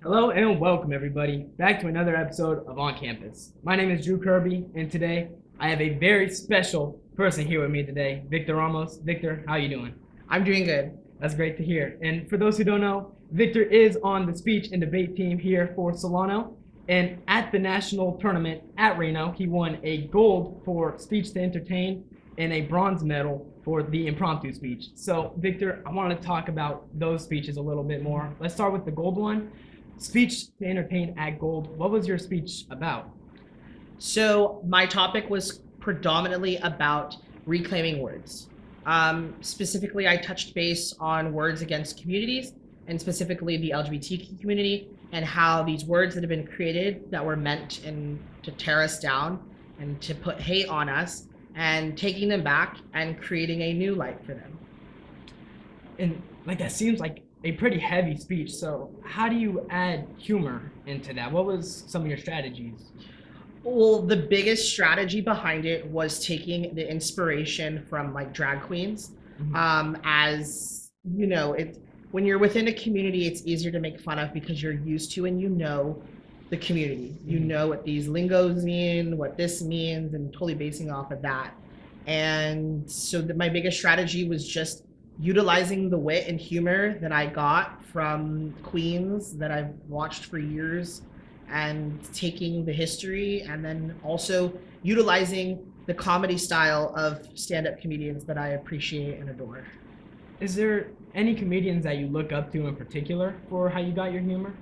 Hello and welcome everybody back to another episode of On Campus. My name is Drew Kirby and today I have a very special person here with me today, Victor Ramos. Victor, how you doing? I'm doing good. That's great to hear. And for those who don't know, Victor is on the speech and debate team here for Solano. And at the national tournament at Reno, he won a gold for speech to entertain and a bronze medal for the impromptu speech. So Victor, I want to talk about those speeches a little bit more. Let's start with the gold one. Speech to entertain at gold. What was your speech about? So my topic was predominantly about reclaiming words. Specifically, I touched base on words against communities and specifically the LGBTQ community and how these words that have been created that were meant to tear us down and to put hate on us and taking them back and creating a new light for them. And like that seems like a pretty heavy speech. So how do you add humor into that? What was some of your strategies? Well, the biggest strategy behind it was taking the inspiration from like drag queens. As you know, when you're within a community, it's easier to make fun of because you're used to and you know the community. You know what these lingos mean, what this means, and totally basing off of that. And so my biggest strategy was just utilizing the wit and humor that I got from queens that I've watched for years and taking the history and then also utilizing the comedy style of stand-up comedians that I appreciate and adore. Is there any comedians that you look up to in particular for how you got your humor?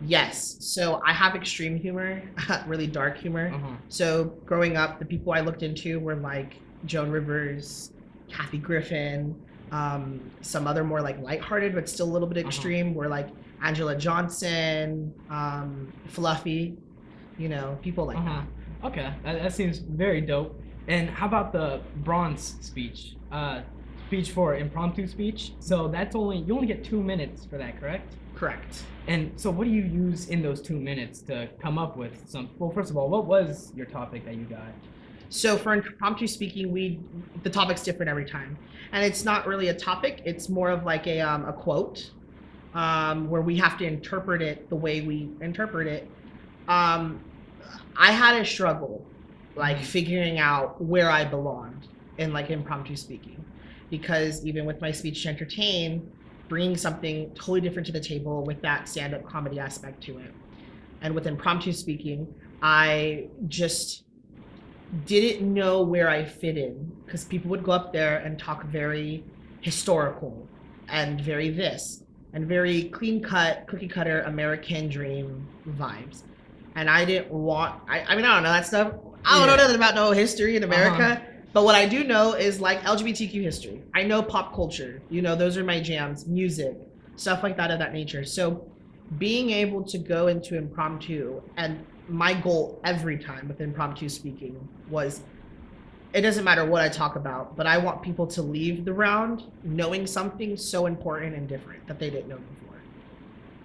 Yes. So I have extreme humor, really dark humor. So growing up, the people I looked into were like Joan Rivers, Kathy Griffin, some other more like lighthearted but still a little bit extreme were like Angela Johnson, Fluffy, people like that. Okay, that seems very dope. And how about the bronze speech? Speech for impromptu speech. So you only get 2 minutes for that, correct? Correct. And so what do you use in those 2 minutes to come up with well, first of all, what was your topic that you got? So for impromptu speaking, the topic's different every time. And it's not really a topic, it's more of like a quote where we have to interpret it the way we interpret it. I had a struggle like figuring out where I belonged in like impromptu speaking, because even with my speech to entertain, bringing something totally different to the table with that stand-up comedy aspect to it. And with impromptu speaking, I just didn't know where I fit in because people would go up there and talk very historical and very this and very clean cut, cookie cutter American dream vibes. And I didn't want, I mean, I don't know that stuff. I don't know nothing about no history in America. But what I do know is like LGBTQ history. I know pop culture, those are my jams, music, stuff like that of that nature. So being able to go into impromptu, and my goal every time with impromptu speaking was, it doesn't matter what I talk about, but I want people to leave the round knowing something so important and different that they didn't know before.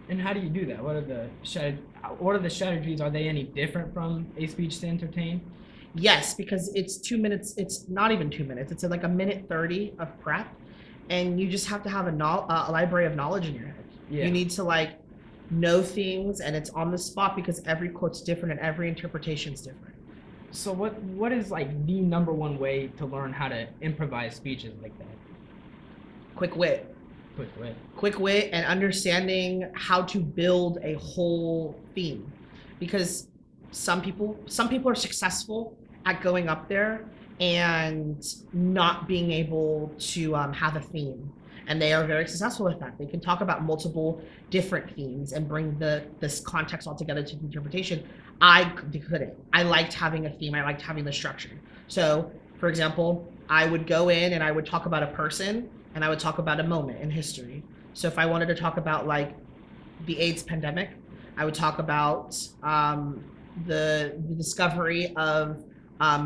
And how do you do that? What are the strategies? Are they any different from a speech to entertain? Yes, because it's 2 minutes. It's not even 2 minutes. It's like a minute 30 of prep, and you just have to have a library of knowledge in your head. Yeah. You need to like know things, and it's on the spot because every quote's different and every interpretation's different. So what is like the number one way to learn how to improvise speeches like that? Quick wit. Quick wit and understanding how to build a whole theme, because some people are successful at going up there and not being able to have a theme, and they are very successful with that. They can talk about multiple different themes and bring this context all together to interpretation. I couldn't. I liked having a theme. I liked having the structure. So for example, I would go in and I would talk about a person and I would talk about a moment in history. So if I wanted to talk about like the AIDS pandemic, I would talk about the discovery of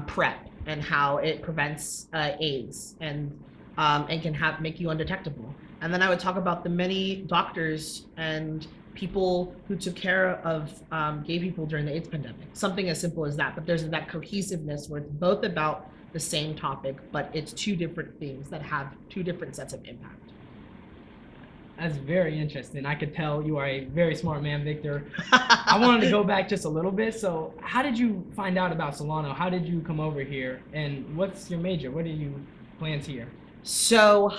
PrEP and how it prevents AIDS and can make you undetectable. And then I would talk about the many doctors and people who took care of gay people during the AIDS pandemic. Something as simple as that. But there's that cohesiveness where it's both about the same topic, but it's two different things that have two different sets of impact. That's very interesting. I could tell you are a very smart man, Victor. I wanted to go back just a little bit. So, how did you find out about Solano? How did you come over here? And what's your major? What are you plans here? So,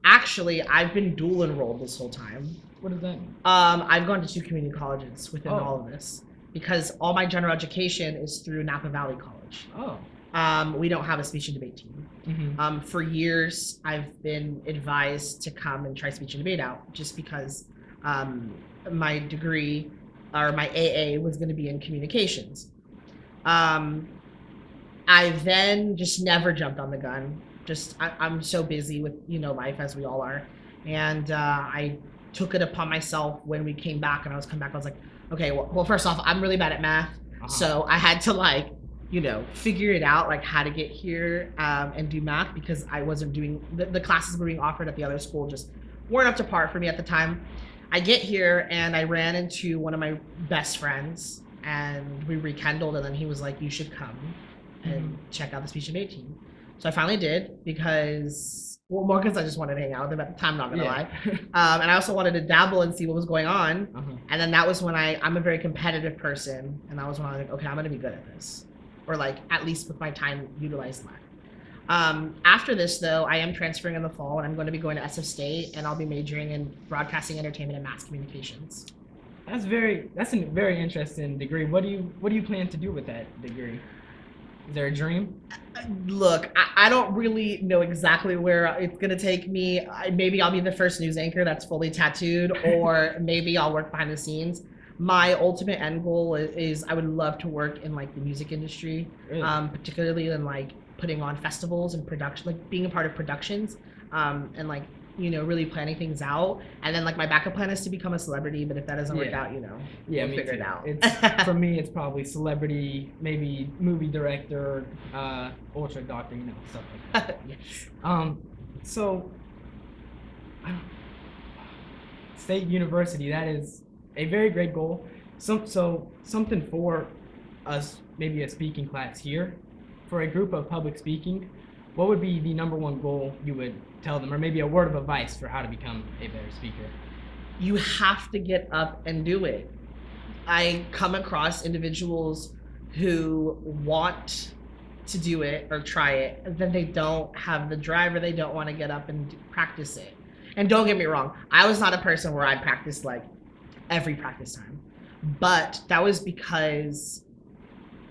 actually, I've been dual enrolled this whole time. What does that mean? I've gone to 2 community colleges within Oh. all of this because all my general education is through Napa Valley College. Oh. We don't have a speech and debate team. Mm-hmm. For years, I've been advised to come and try speech and debate out just because my degree or my AA was going to be in communications. I then just never jumped on the gun. I'm so busy with life as we all are, and I took it upon myself when we came back, and I was like, okay, well, first off, I'm really bad at math, so I had to figure it out, like how to get here and do math because I wasn't doing the classes were being offered at the other school just weren't up to par for me at the time. I get here and I ran into one of my best friends and we rekindled, and then he was like, you should come and check out the speech and debate team. So I finally did because I just wanted to hang out with him at the time, not gonna lie. And I also wanted to dabble and see what was going on. And then that was when I'm a very competitive person, and that was when I was like, okay, I'm gonna be good at this, or like at least with my time utilized that. After this though, I am transferring in the fall and I'm going to be going to SF State, and I'll be majoring in broadcasting, entertainment, and mass communications. That's a very interesting degree. What do you plan to do with that degree? Is there a dream? Look, I don't really know exactly where it's going to take me. Maybe I'll be the first news anchor that's fully tattooed, or maybe I'll work behind the scenes. My ultimate end goal is I would love to work in like the music industry, Really? Particularly in like putting on festivals and production, like being a part of productions, and like really planning things out. And then like my backup plan is to become a celebrity, but if that doesn't work out, we'll figure it out. For me, it's probably celebrity, maybe movie director, ultra doctor, stuff like that. Yes. So, State University, that is a very great goal. So something for us, maybe a speaking class here, for a group of public speaking, what would be the number one goal you would tell them, or maybe a word of advice for how to become a better speaker? You have to get up and do it. I come across individuals who want to do it or try it, and then they don't have the drive or they don't want to get up and practice it. And don't get me wrong, I was not a person where I practiced like every practice time, but that was because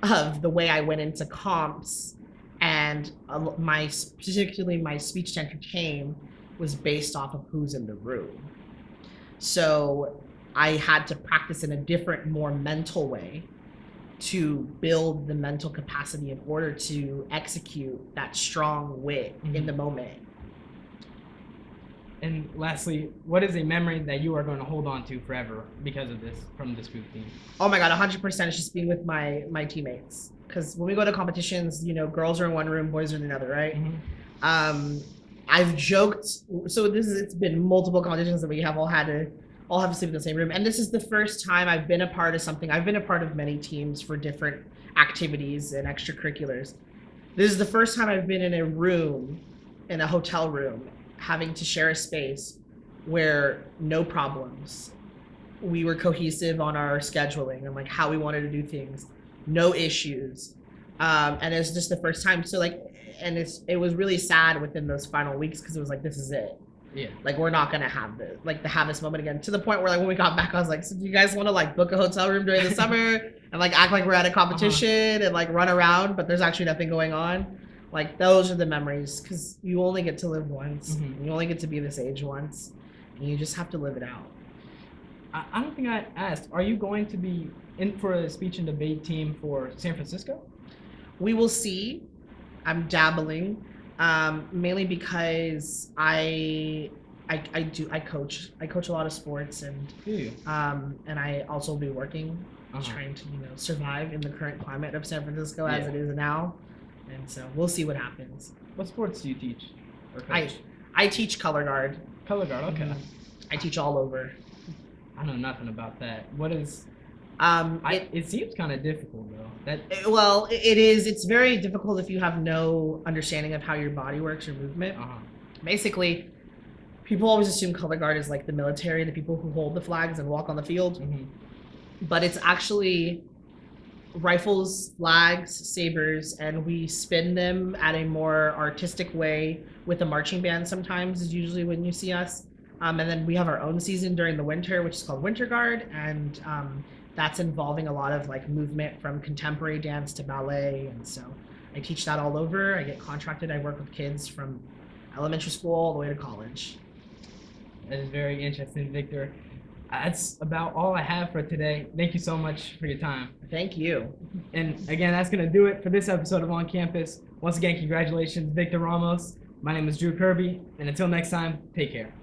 of the way I went into comps, and particularly my speech to entertain was based off of who's in the room. So I had to practice in a different, more mental way to build the mental capacity in order to execute that strong wit in the moment. And lastly, what is a memory that you are going to hold on to forever because of this, from this group team? Oh my God, 100% is just being with my teammates. Because when we go to competitions, girls are in one room, boys are in another, right? I've joked, so it's been multiple competitions that we have all have to sleep in the same room. And this is the first time I've been a part of something. I've been a part of many teams for different activities and extracurriculars. This is the first time I've been in a room, in a hotel room, having to share a space where no problems. We were cohesive on our scheduling and like how we wanted to do things, no issues. And it's just the first time. So it was really sad within those final weeks because it was like, this is it. Yeah. Like we're not gonna have this moment again. To the point where like when we got back, I was like, so do you guys want to like book a hotel room during the summer and like act like we're at a competition and like run around, but there's actually nothing going on? Like those are the memories, because you only get to live once. You only get to be this age once, and you just have to live it out. I don't think I asked, are you going to be in for a speech and debate team for San Francisco? We will see. I'm dabbling, mainly because I coach a lot of sports, and and I also will be working, trying to survive in the current climate of San Francisco as it is now. And so we'll see what happens. What sports do you teach? Or coach? I teach color guard. Color guard, okay. I teach all over. I know nothing about that. What is? It seems kind of difficult though. It is. It's very difficult if you have no understanding of how your body works or movement. Basically, People always assume color guard is like the military, the people who hold the flags and walk on the field, but it's actually rifles, flags, sabers, and we spin them at a more artistic way with a marching band. Sometimes is usually when you see us, and then we have our own season during the winter, which is called Winter Guard, and that's involving a lot of like movement from contemporary dance to ballet, and so I teach that all over. I get contracted. I work with kids from elementary school all the way to college. That is very interesting, Victor. That's about all I have for today. Thank you so much for your time. Thank you. And again, that's going to do it for this episode of On Campus. Once again, congratulations, Victor Ramos. My name is Drew Kirby, and until next time, take care.